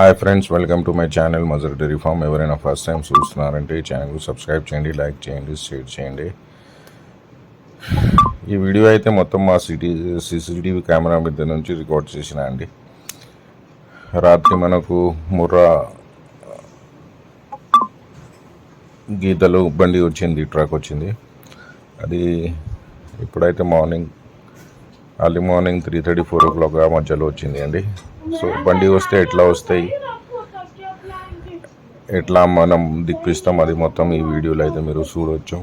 Hi friends, welcome to my channel Mazhar dairy farm. ఎవరైనా first time చూస్తున్నారంటే ఈ channel subscribe చేయండి, లైక్ చేయండి, షేర్ చేయండి. ఈ వీడియో అయితే మొత్తం మా సీసీటీవీ కెమెరా మీద నుంచి రికార్డ్ చేసిన అండి. రాత్రి మనకు ముర్రా గీతలు బండి వచ్చింది, ట్రక్ వచ్చింది. అది ఇప్పుడైతే అర్లీ మార్నింగ్ 3:30, 4 o'clock మధ్యలో వచ్చింది అండి. సో బండి వస్తే ఎట్లా వస్తాయి, ఎట్లా మనం దిక్పిస్తాం, అది మొత్తం ఈ వీడియోలో అయితే మీరు చూడవచ్చు.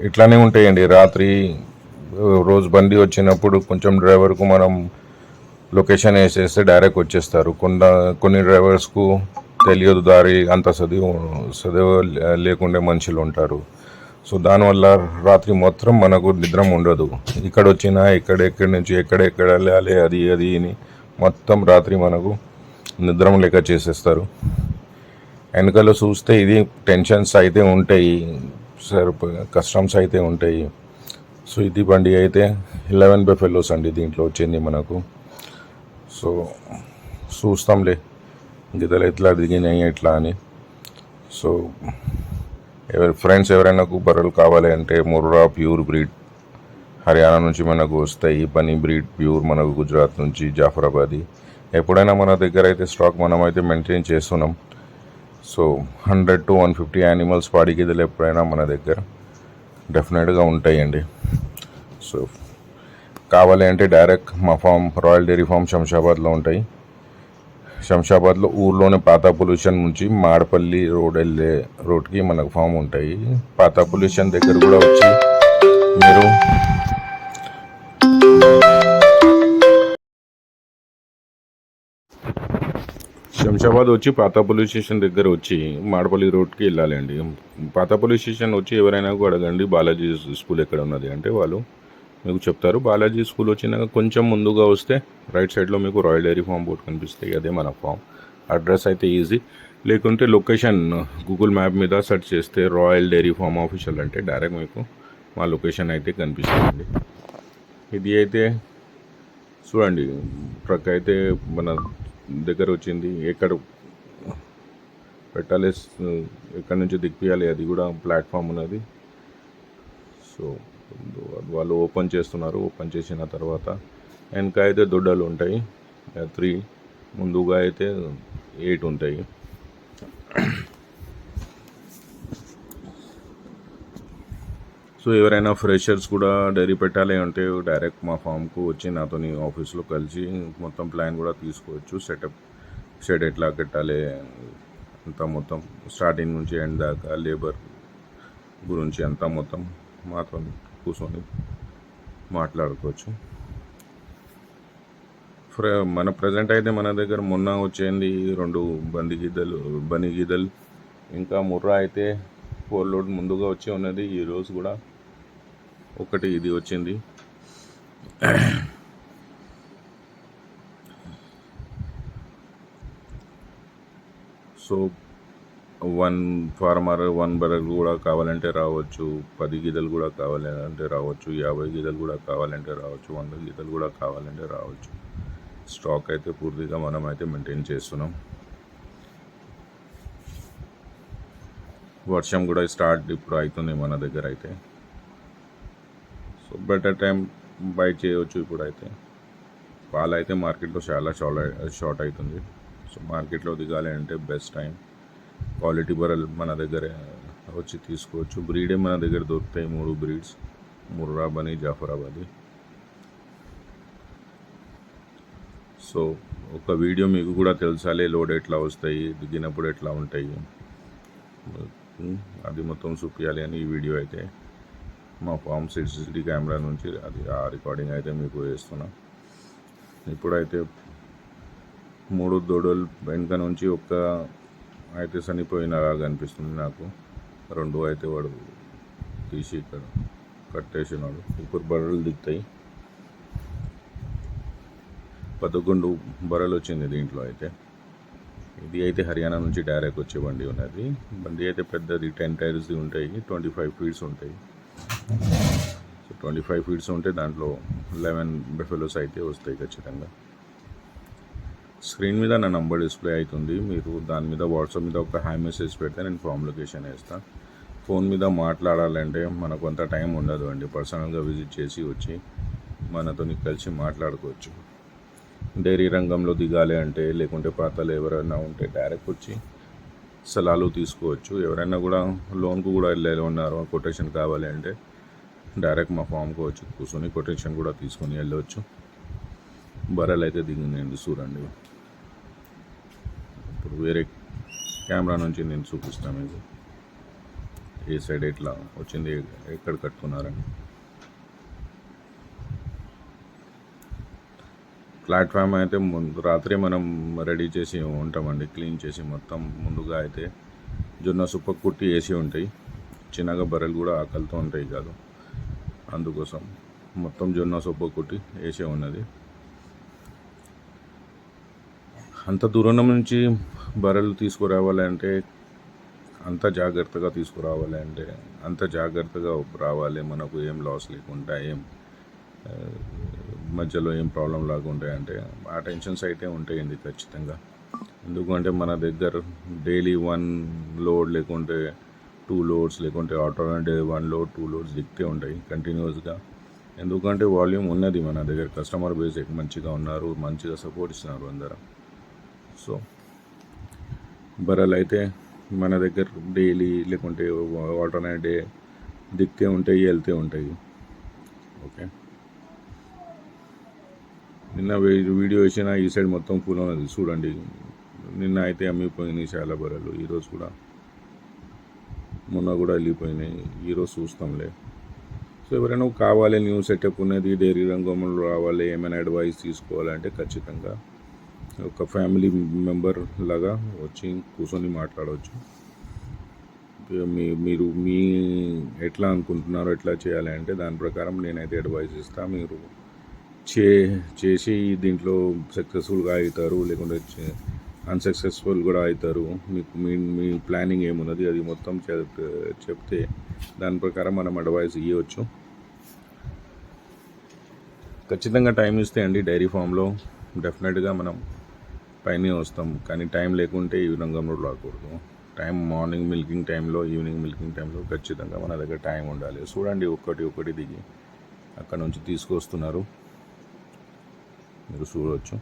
ఇట్లానే ఉంటాయండి. రాత్రి రోజు బండి వచ్చినప్పుడు కొంచెం డ్రైవర్కు మనం లొకేషన్ వేసేస్తే డైరెక్ట్ వచ్చేస్తారు. కొన్ని డ్రైవర్స్కు తెలియదు దారి, అంత చదువు లేకుండే మనుషులు ఉంటారు. సో దానివల్ల రాత్రి మొత్తం మనకు నిద్ర ఉండదు. ఇక్కడ వచ్చినా ఎక్కడి నుంచి ఎక్కడ వెళ్ళాలి అది అని మొత్తం రాత్రి మనకు నిద్ర లేక చేసేస్తారు. వెనకాల చూస్తే ఇది టెన్షన్స్ అయితే ఉంటాయి, కస్టమ్స్ అయితే ఉంటాయి. సో ఇది బండి అయితే 11 బఫెలోస్ అండి దీంట్లో వచ్చింది మనకు. సో చూస్తాంలే గిద్దలు ఎట్లా దిగినాయి ఎట్లా అని. సో ఎవరైనా బర్రెలు కావాలి అంటే ముర్రా ప్యూర్ బ్రీడ్ హర్యానా నుంచి మనకు వస్తాయి. పని బ్రీడ్ ప్యూర్ మనకు గుజరాత్ నుంచి, జాఫరాబాదీ. ఎప్పుడైనా మన దగ్గర అయితే స్టాక్ మనమైతే మెయింటైన్ చేస్తున్నాం. సో 100 to 150 యానిమల్స్ పాడి గేదెలు ఎప్పుడైనా మన దగ్గర డెఫినెట్గా ఉంటాయండి. సో కావాలి అంటే డైరెక్ట్ మా ఫామ్ రాయల్ డైరీ ఫామ్ శంషాబాద్లో ఉంటాయి. శంషాబాద్లో ఊర్లోనే పాత పొల్యూషన్ నుంచి మాడపల్లి రోడ్ వెళ్ళే రోడ్కి మనకు ఫామ్ ఉంటాయి. పాత పొల్యూషన్ దగ్గర కూడా వచ్చి మీరు శంషాబాద్ వచ్చి పాత పోలీస్ స్టేషన్ దగ్గర వచ్చి మాడపల్లి రోడ్కి వెళ్ళాలండి. పాత పోలీస్ స్టేషన్ వచ్చి ఎవరైనా అడగండి బాలాజీ స్కూల్ ఎక్కడ ఉన్నది అంటే వాళ్ళు మీకు చెప్తారు. బాలాజీ స్కూల్ వచ్చినాక కొంచెం ముందుగా వస్తే రైట్ సైడ్లో మీకు రాయల్ డైరీ ఫామ్ బోర్డు కనిపిస్తాయి. అదే మన ఫామ్. అడ్రస్ అయితే ఈజీ. లేకుంటే లొకేషన్ గూగుల్ మ్యాప్ మీద సెర్చ్ చేస్తే రాయల్ డైరీ ఫామ్ ఆఫీషియల్ అంటే డైరెక్ట్ మీకు మా లొకేషన్ అయితే కనిపిస్తుందండి. ఇది అయితే చూడండి, ట్రక్ అయితే మన దగ్గర వచ్చింది. ఎక్కడ పెట్టాలి, ఎక్కడి నుంచి దిక్పియాలి అది కూడా ప్లాట్ఫామ్ ఉన్నది. సో వాళ్ళు ఓపెన్ చేస్తున్నారు. ఓపెన్ చేసిన తర్వాత వెనక అయితే దొడ్డలు ఉంటాయి 3, ముందుగా అయితే 8 ఉంటాయి. సో ఎవరైనా ఫ్రెషర్స్ కూడా డైరీ పెట్టాలి అంటే డైరెక్ట్ మా ఫామ్కు వచ్చి నాతోని ఆఫీస్లో కలిసి మొత్తం ప్లాన్ కూడా తీసుకోవచ్చు. షెడ్ ఎట్లా కట్టాలి అంతా మొత్తం స్టార్టింగ్ నుంచి ఎండ్ దాకా, లేబర్ గురించి అంతా మొత్తం మాతో కూర్చొని మాట్లాడుకోవచ్చు. మన ప్రజెంట్ అయితే మన దగ్గర మొన్న వచ్చేది 2 బని గీదలు, ఇంకా ముర్రా అయితే 4 లోడ్ ముందుగా వచ్చి ఉన్నది. ఈరోజు కూడా ఒకటి ఇది వచ్చింది. సో 1 ఫార్మర్ 1 బర్రెలు కూడా కావాలంటే రావచ్చు, 10 గీదలు కూడా కావాలంటే రావచ్చు, 50 గీదలు కూడా కావాలంటే రావచ్చు, 100 గీదలు కూడా కావాలంటే రావచ్చు. స్టాక్ అయితే పూర్తిగా మనం అయితే మెయింటైన్ చేస్తున్నాం. వర్షం కూడా స్టార్ట్ ఇప్పుడు అవుతుంది మన దగ్గర అయితే. సో బెటర్ టైం బై చేయవచ్చు. ఇప్పుడైతే పాలు అయితే మార్కెట్లో చాలా షార్ట్ అవుతుంది. సో మార్కెట్లో దిగాలి అంటే బెస్ట్ టైం. క్వాలిటీ బర్రెలు మన దగ్గర వచ్చి తీసుకోవచ్చు. బ్రీడే మన దగ్గర దొరుకుతాయి 3 బ్రీడ్స్, ముర్రా, బని, జాఫరాబాదీ. సో ఒక వీడియో మీకు కూడా తెలుసాలి, లోడ్ ఎట్లా వస్తాయి, దిగినప్పుడు ఎట్లా ఉంటాయి, అది మొత్తం చూపించాలి అని ఈ వీడియో అయితే మా ఫామ్ సీసీటీవీ కెమెరా నుంచి అది ఆ రికార్డింగ్ అయితే మీకు వేస్తున్నా. ఇప్పుడైతే 3 దూడలు వెనుక నుంచి ఒక్క అయితే చనిపోయినలాగా అనిపిస్తుంది నాకు. 2 అయితే వాడు తీసి ఇక్కడ కట్టేసినాడు. ఇప్పుడు బర్రెలు దిగుతాయి. 11 బర్రెలు వచ్చింది దీంట్లో అయితే. ఇది అయితే హర్యానా నుంచి డైరెక్ట్ వచ్చే బండి ఉన్నది. బండి అయితే పెద్దది, 10 టైర్స్ ఉంటాయి, 25 ఫీట్స్ ఉంటాయి. సో 25 ఫీట్స్ ఉంటే దాంట్లో 11 బఫెలోస్ అయితే వస్తాయి ఖచ్చితంగా. స్క్రీన్ మీద నా నంబర్ డిస్ప్లే అవుతుంది. మీరు దాని మీద వాట్సాప్ మీద ఒక హాయ్ మెసేజ్ పెడితే నేను ఫామ్ లొకేషన్ వేస్తాను. ఫోన్ మీద మాట్లాడాలంటే మనకు అంత టైం ఉండదు అండి. పర్సనల్గా విజిట్ చేసి వచ్చి మనతో కలిసి మాట్లాడుకోవచ్చు. డైరీ రంగంలో దిగాలి అంటే లేకుంటే పాతలు ఎవరైనా ఉంటే డైరెక్ట్ వచ్చి సలహాలు తీసుకోవచ్చు. ఎవరైనా కూడా లోన్కు కూడా వెళ్ళాలి ఉన్నారు, కొటేషన్ కావాలి అంటే డైరెక్ట్ మా ఫామ్కి వచ్చి కూర్చొని కొటేషన్ కూడా తీసుకొని వెళ్ళవచ్చు. బర్రెలు అయితే దిగిందండి చూడండి. ఇప్పుడు వేరే కెమెరా నుంచి నేను చూపిస్తాను మీకు ఏ సైడ్ ఎట్లా వచ్చింది, ఎక్కడ కట్టుకున్నారని. ప్లాట్ఫామ్ అయితే రాత్రి మనం రెడీ చేసి ఉంటామండి, క్లీన్ చేసి మొత్తం. ముందుగా అయితే జొన్న సుప్ప కుట్టి వేసి ఉంటాయి. చిన్నగా బర్రెలు కూడా ఆకలితో ఉంటాయి కాదు, అందుకోసం మొత్తం జొన్న సొప్ప కుట్టి వేసే ఉన్నది. అంత దూరం నుంచి బర్రెలు తీసుకురావాలంటే అంత జాగ్రత్తగా తీసుకురావాలంటే అంత జాగ్రత్తగా రావాలి. మనకు ఏం లాస్ లేకుండా, ఏం మధ్యలో ఏం ప్రాబ్లం లాగా అంటే ఆ టెన్షన్స్ అయితే ఉంటాయండి ఖచ్చితంగా. ఎందుకంటే మన దగ్గర డైలీ 1 లోడ్ లేకుంటే 2 లోడ్స్ లేకుంటే ఆల్టర్నేట్ 1 లోడ్ 2 లోడ్స్ దిగుతూ ఉంటాయి కంటిన్యూస్గా. ఎందుకంటే వాల్యూమ్ ఉన్నది మన దగ్గర, కస్టమర్ బేస్ మంచిగా ఉన్నారు, మంచిగా సపోర్ట్ ఇస్తున్నారు అందరూ. సో బర్రెలు అయితే మన దగ్గర డైలీ లేకుంటే ఆల్టర్నేట్ డే దిగుతూ ఉంటాయి, వెళ్తూ ఉంటాయి. ఓకే, నిన్న వీడియో వేసిన ఈ సైడ్ మొత్తం ఫుల్ ఉన్నది చూడండి. నిన్న అయితే అమ్మిపోయినాయి చాలా బర్రెలు, ఈరోజు కూడా మొన్న కూడా వెళ్ళిపోయినాయి. ఈరోజు చూస్తాంలే. సో ఎవరైనా కావాలి, న్యూ సెటప్ ఉన్నది, డైరీ రంగంలో రావాలి, ఏమైనా అడ్వైస్ తీసుకోవాలంటే ఖచ్చితంగా ఒక ఫ్యామిలీ మెంబర్ లాగా వచ్చి కూర్చొని మాట్లాడవచ్చు. మీరు ఎట్లా అనుకుంటున్నారో ఎట్లా చేయాలి అంటే దాని ప్రకారం నేనైతే అడ్వైస్ ఇస్తాను. మీరు చేసి దీంట్లో సక్సెస్ఫుల్గా అవుతారు, లేకుంటే అన్సక్సెస్ఫుల్ కూడా అవుతారు. మీకు మీ ప్లానింగ్ ఏమున్నది అది మొత్తం చెప్తే దాని ప్రకారం మనం అడ్వైస్ ఇవ్వచ్చు. ఖచ్చితంగా టైం ఇస్తే అండి డైరీ ఫామ్లో డెఫినెట్గా మనం పైనే వస్తాం. కానీ టైం లేకుంటే ఈ రంగంలో రాకూడదు. టైం మార్నింగ్ మిల్కింగ్ టైంలో, ఈవినింగ్ మిల్కింగ్ టైంలో ఖచ్చితంగా మన దగ్గర టైం ఉండాలి. చూడండి, ఒకటి దిగి అక్కడ నుంచి తీసుకొస్తున్నారు, మీరు చూడవచ్చు.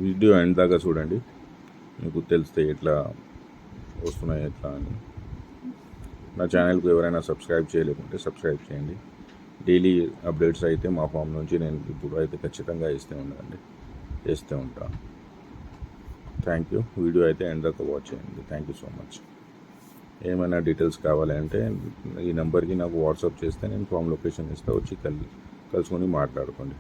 వీడియో ఎండ్ దాకా చూడండి, మీకు తెలిస్తే ఎట్లా వస్తున్నాయి ఎట్లా అని. నా ఛానల్కు ఎవరైనా సబ్స్క్రైబ్ చేయలేకుంటే సబ్స్క్రైబ్ చేయండి. డైలీ అప్డేట్స్ అయితే మా ఫామ్ నుంచి నేను ఇప్పుడు అయితే ఖచ్చితంగా వేస్తూ ఉంటాను. Thank you. వీడియో అయితే ఎండ్ దాకా వాచ్ చేయండి. Thank you so much. ఏమైనా డీటెయిల్స్ కావాలంటే ఈ నెంబర్కి నాకు వాట్సాప్ చేస్తే నేను ఫామ్ లొకేషన్ ఇస్తే వచ్చి కలుసుకొని మాట్లాడుకోండి.